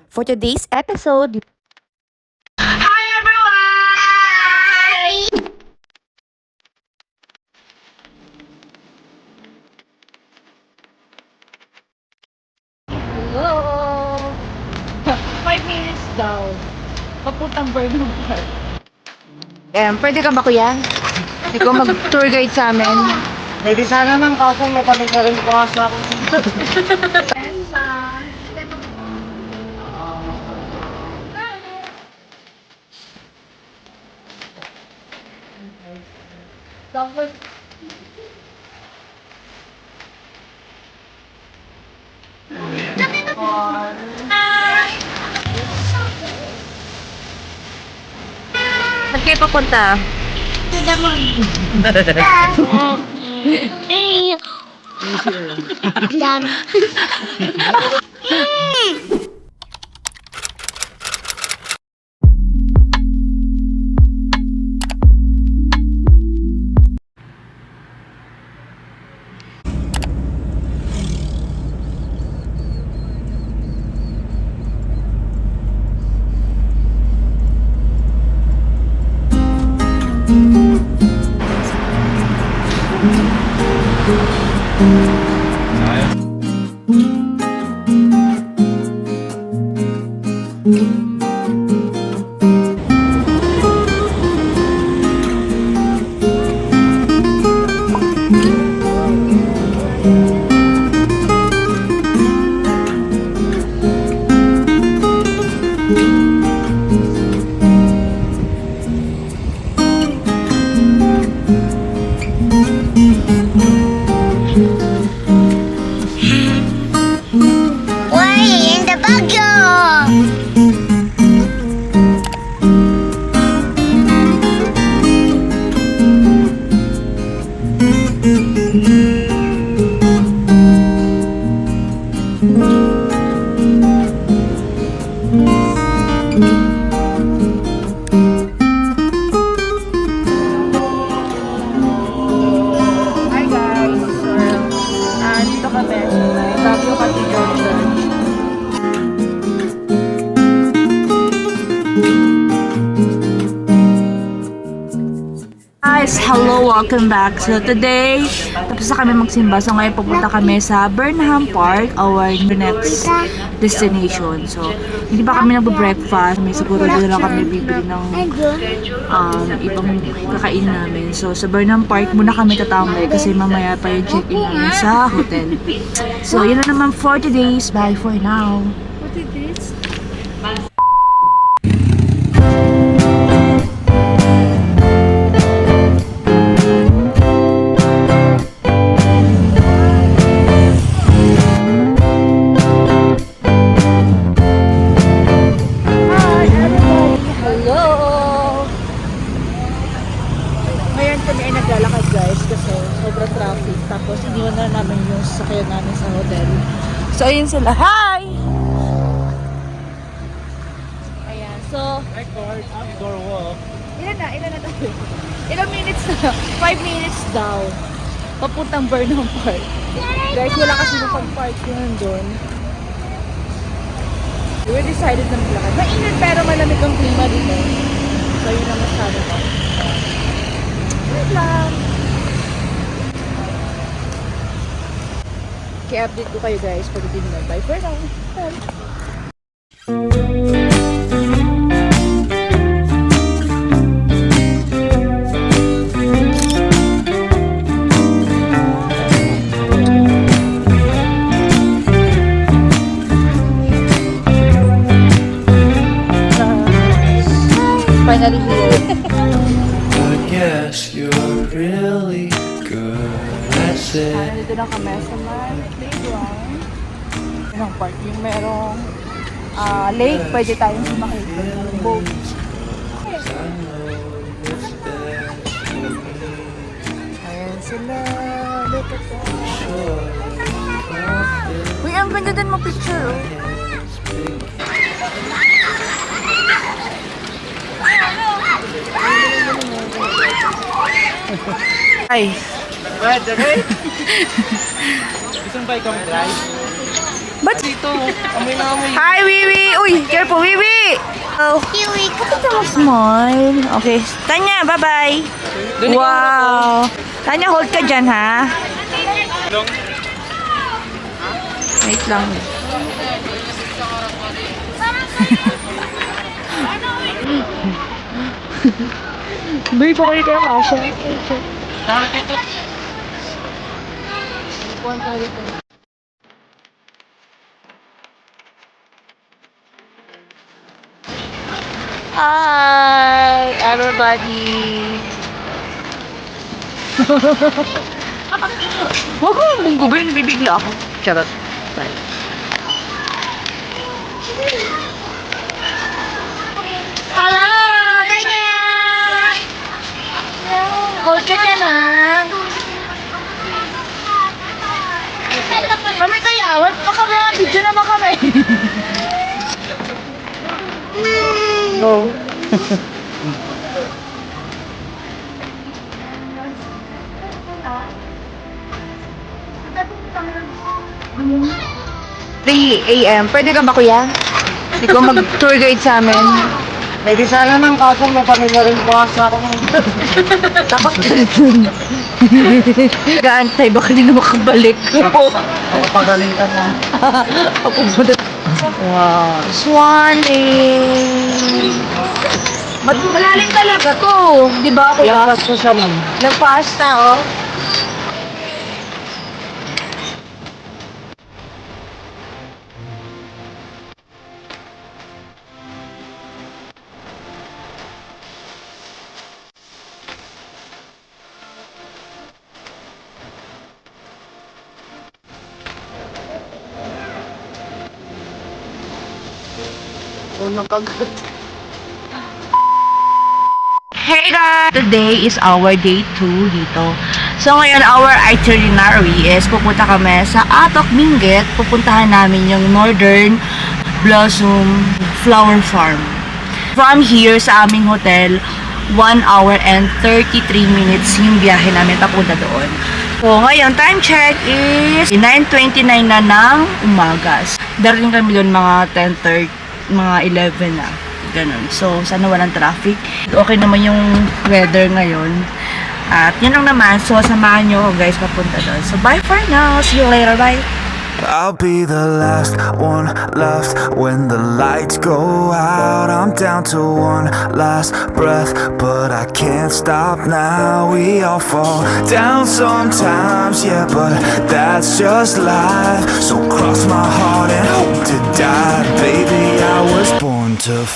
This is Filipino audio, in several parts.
For today's episode, Hello! 5 minutes daw. Papuntang Burnham Park. pwede ka ba kuya? Ikaw mag-tour guide sa amin. Pwede sana ng kaso may kami na rin pumasok ako. Tapos, Saan kayo papunta? Way in the backyard. hi guys! Dito kami sa Baguio Cathedral Church. Guys, hello! Welcome back. So today, tapos na kami magsimba. So ngayon pupunta kami sa Burnham Park, our next destination. So, hindi pa kami nagbe-breakfast. May siguro doon lang kami bibili ng ibang kakainin namin. So, sa Burnham Park muna kami tatambay kasi mamaya pa yung check-in namin sa hotel. So, yun na naman for today's. Bye for now. Hi everybody! Hello! Ngayon kami ay naglalakad guys kasi sobrang traffic. Tapos iniwan na namin yung sasakyan namin sa hotel. So ayun sila. Hi! Ayan. So, Record outdoor walk. ilan na tayo? Ilang minutes na? 5 minutes daw. Papuntang Burnham Park. Guys, wala kasi pag-park yun doon. We decided na maglakad. Mainit pero malamig ang klima dito. So yun ang masabi ko. Wait lang. Kaya update ko kayo guys pag hindi nyo. Bye for now. Bye. Finally here. I guess you're really good at it. Nandito na kami sa my playground. Yun ang park. Yung merong lake, pwede tayong sumakay. Boat. Ayan sila. Look at that. Uy, ang ganda din mo picture, oh. Ay. Pwede rin. Gusto mo ba ikaw drive? Ba't? Dito, amoy na amoy. Hi, Wiwi! Uy, careful, Wiwi! Oh. Kiwi. Smile. Okay. Tanya, bye-bye. Wow. Tanya, hold ka dyan, ha? Wait lang. Bay, pa kayo kaya kasha. Hi, everybody. Huwag mo mong gubin, bibigla ako. Charot. Bye. Hello! Tanya! Hold ka dyan, ha? Kami tayo awat. Baka mga video naman kami. Go. 3 a.m. Pwede ka ba kuya? Ikaw mag-tour guide sa amin. Pwede sana ng kaso may pamilya rin po kasi ako. Tapos gaantay, baka di na makabalik. Ako pagalitan na. Wow. Swanning. Malalim talaga to. Di ba kuya? Iyakas ko siya ma'am. Nagpasta, oh. Unang kagat. Hey guys! Today is our day 2 dito. So ngayon, our itinerary is pupunta kami sa Atok Benguet. Pupuntahan namin yung Northern Blossom Flower Farm. From here sa aming hotel, 1 hour and 33 minutes yung biyahe namin papunta doon. So ngayon, time check is 9:29 na ng umaga. Darating kami doon mga 10:30, mga 11 na. Ganun. So, sana walang traffic. Okay naman yung weather ngayon. At yun lang naman. So, samahan nyo ako guys papunta doon. So, bye for now. See you later. Bye. I'll be the last one left when the lights go out. I'm down to one last breath, but I can't stop now. We all fall down sometimes, yeah, but that's just life. So cross my heart and hope to die. Baby, I was born to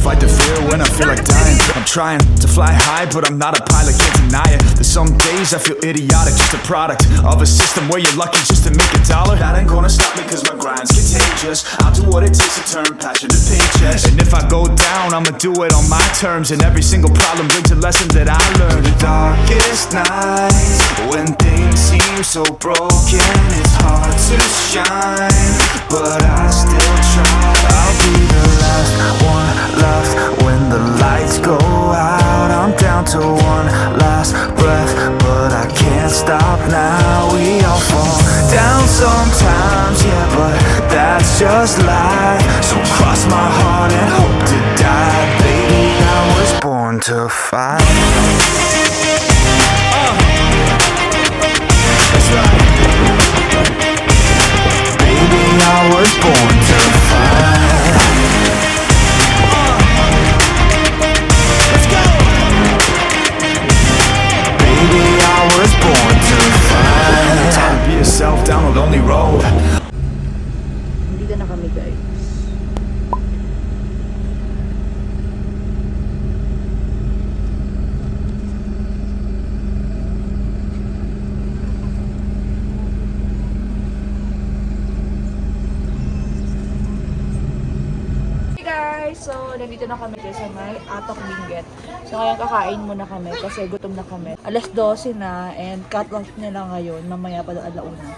fight the fear when I feel like dying. I'm trying to fly high, but I'm not a pilot, can't deny it. There's some days I feel idiotic, just a product of a system where you're lucky just to make $1. That ain't gonna stop me cause my grind's contagious. I'll do what it takes to turn passion to paychecks. And if I go down, I'ma do it on my terms. And every single problem brings a lesson that I learned. The darkest nights, when things seem so broken, it's hard to shine, but I still try. I'll be the last one left when the lights go out. I'm down to one last breath, but I can't stop now. We all fall down sometimes, yeah, but that's just life. So cross my heart and hope to die. Baby, I was born to fight. That's right. Baby, I was born to fight. Let's go. Baby, I was born to fight. Time to be yourself down a lonely road. Dito na kami guys. So, nandito na kami sa may Atok Benguet. So, ngayon kakain muna kami kasi gutom na kami. Alas 12 na and cut off nila ngayon. Mamaya pa doon alauna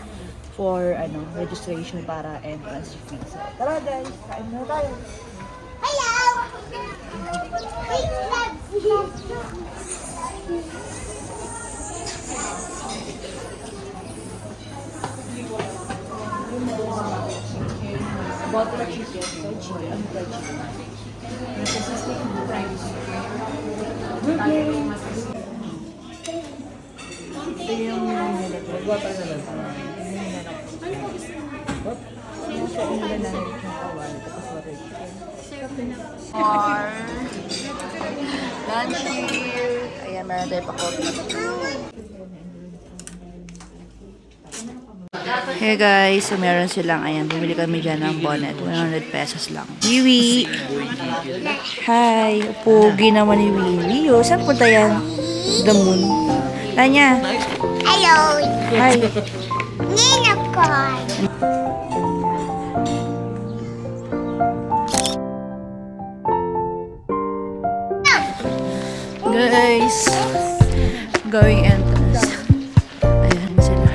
for registration para entrance fee. So, tara guys, kain na tayo. Butter chicken, fried chicken, ano fried chicken? Ito yung nilagay. Water na lang. Or lunch here. Ayan, meron tayo pa coffee. Hey guys, so meron silang, ayan, bumili kami dyan ng bonnet. 100 pesos lang. Wiwi! Hi! Pogi naman ni Wiwi. Oh, saan punta yan? The moon. Tanya! Hello, Hi! unicorn. Guys! Going entrance. Ayan sila.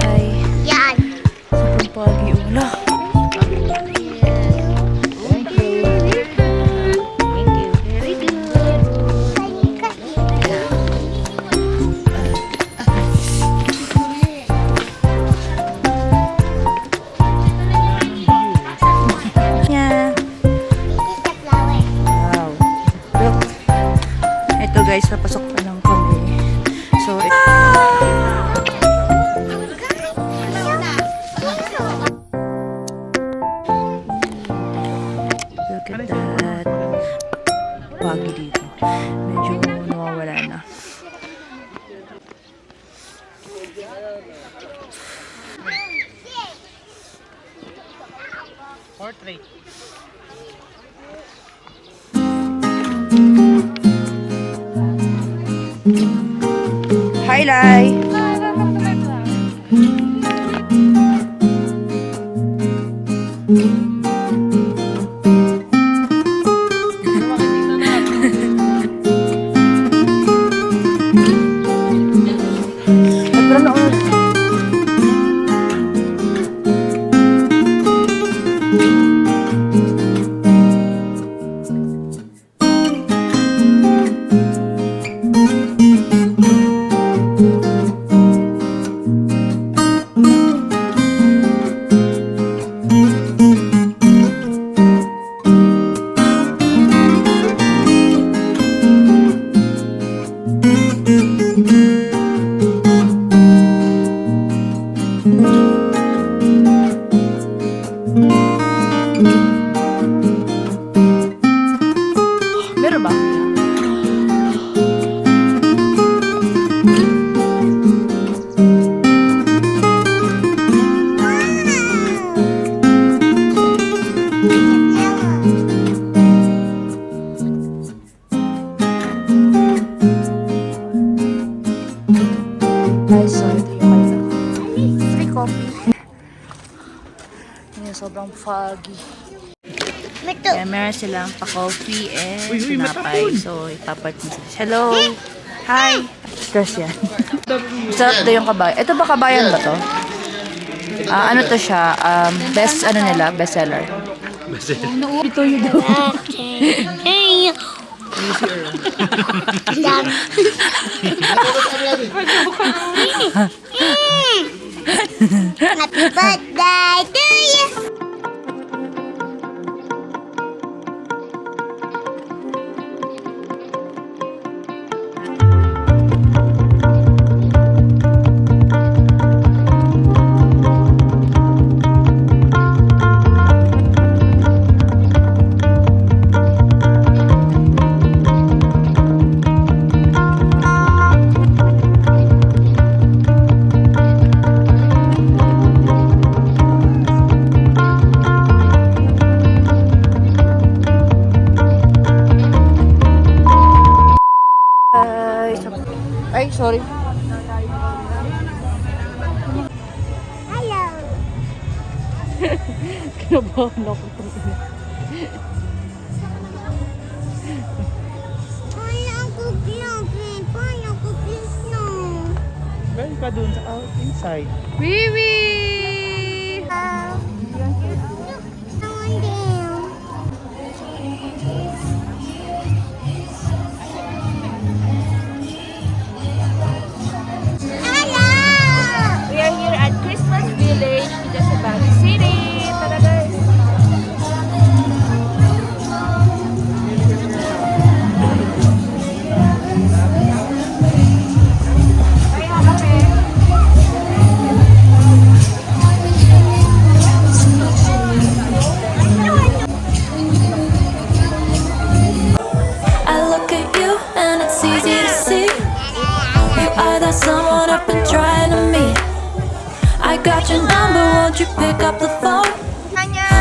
Hi! Yan. Sobrang pagi. Ula! Yeah. It's a flower. Wow. Look. Ito guys, papasok pa lang kami. So, look at that. Pagi dito. Medyo nawawala na. Portrait. Hi, Lai! Meron ba? Guys, so ito yung kanya. Free coffee. Ayan, sobrang foggy. Mato. Kaya meron silang pa-coffee and tinapay. So, ipapat mo sila. Hello! Hi! Stress yan. Sarap daw yung kabayan. Ito ba kabayan ba to? Ano to siya? Best seller. Ito yun daw. Hey. Dam. Happy birthday to you. Ay, sorry. Hello. Kinabahan ako. Paano cookies? Paano cookies no? Meron ka dun sa inside. Wiwi! Someone down. We are here at Christmas Village, Dasabagi City. won't you pick up the phone?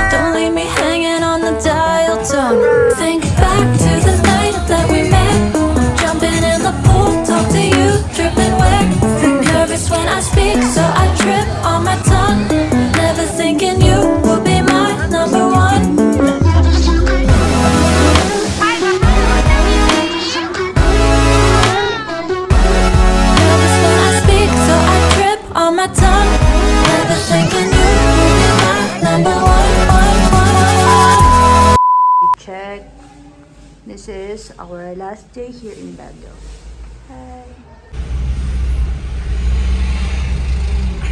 Don't leave me hanging on the dial tone. Think back to the night that we met. Jumping in the pool, talk to you, dripping wet. Nervous when I speak, so I trip on my tongue. Never thinking you would be my number one. Nervous when I speak, so I trip on my tongue. Never thinking you would be my number one. Check. This is our last day here in Baguio. Hi.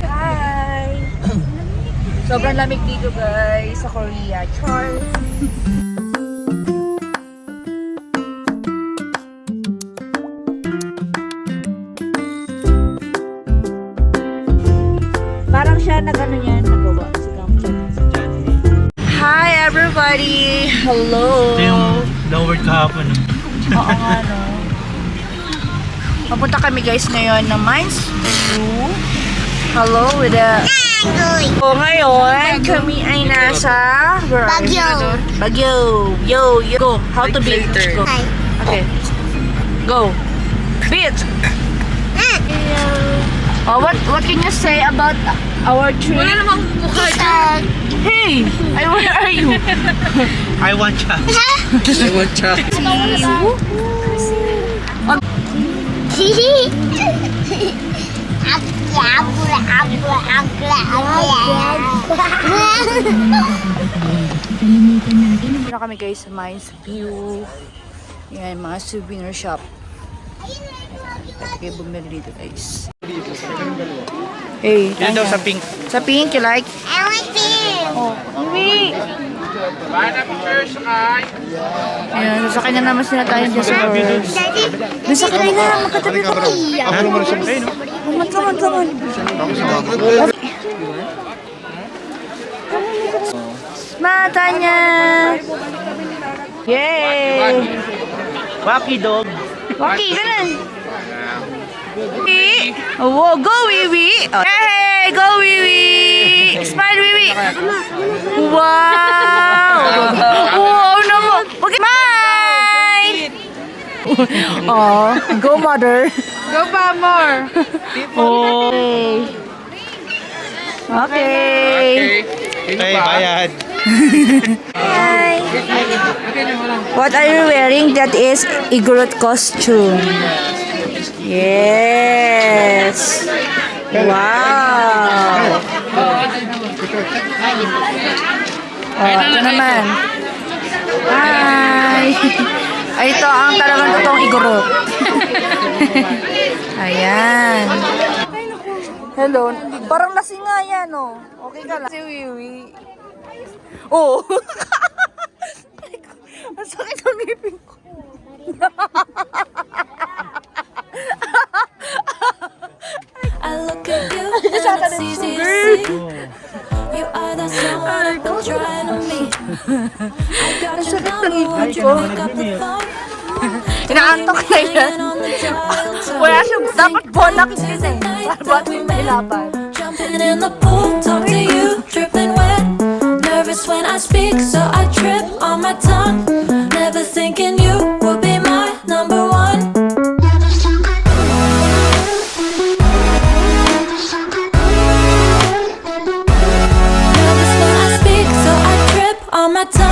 Hi. Sobrang lamig dito guys sa Korea. Char. Parang siya nag-ano yan, nagawa. Hi everybody! Hello! Ito yung lower kahapon. Oo nga no. Papunta kami guys ngayon ng Mines Zoo. Hello with the... So ngayon, kami ay nasa... where are we? Baguio. Baguio! Yo! Yo! Go! How to beat? Go! Hi. Okay. Go! Beat! Oh, what can you say about our trip? Wala namang Hey! Where are you? I want ya. I want ya. Dito na kami guys sa Mines View. Yan, mga souvenir shop. Pwede kayo bumili dito guys. Hey, Yan daw sa pink. Sa pink, you like? I want this. Oh, uwi! Ayan, sasakay na naman sila tayo dyan sa girls. Daddy, Nasakay na, magkatabi pa kayo. Come on. Mata niya! Yay! Wacky dog. Waki, ganun. Wiwi! Oh, go Wiwi! Hey, go Wiwi! Smile Wiwi! Wow! Wow naman! Smile! Oh, go mother! Go pa more. Okay. Okay. Hey, bayad. Hi. What are you wearing? That is Igorot costume. Yes. Wow. Oh, ito naman. Hi. Ay, ito ang talagang totoong Igorot. Ayan. Hello. Parang lasing nga yan, oh. Okay ka lang. Si Wiwi. Oh. Ang sakit ang ngipin ko. I look at you and it's easy to see. You are the someone I've been trying to meet. I got your number, won't you pick up the phone? Inaantok na yan. Wala siyang dapat bonak yun eh. Ba't mo nilaban? Jumping in the pool, talk to you, dripping wet. Nervous when I speak, so I trip on my tongue. Never thinking you would be my number one. Nervous when I speak, so I trip on my tongue.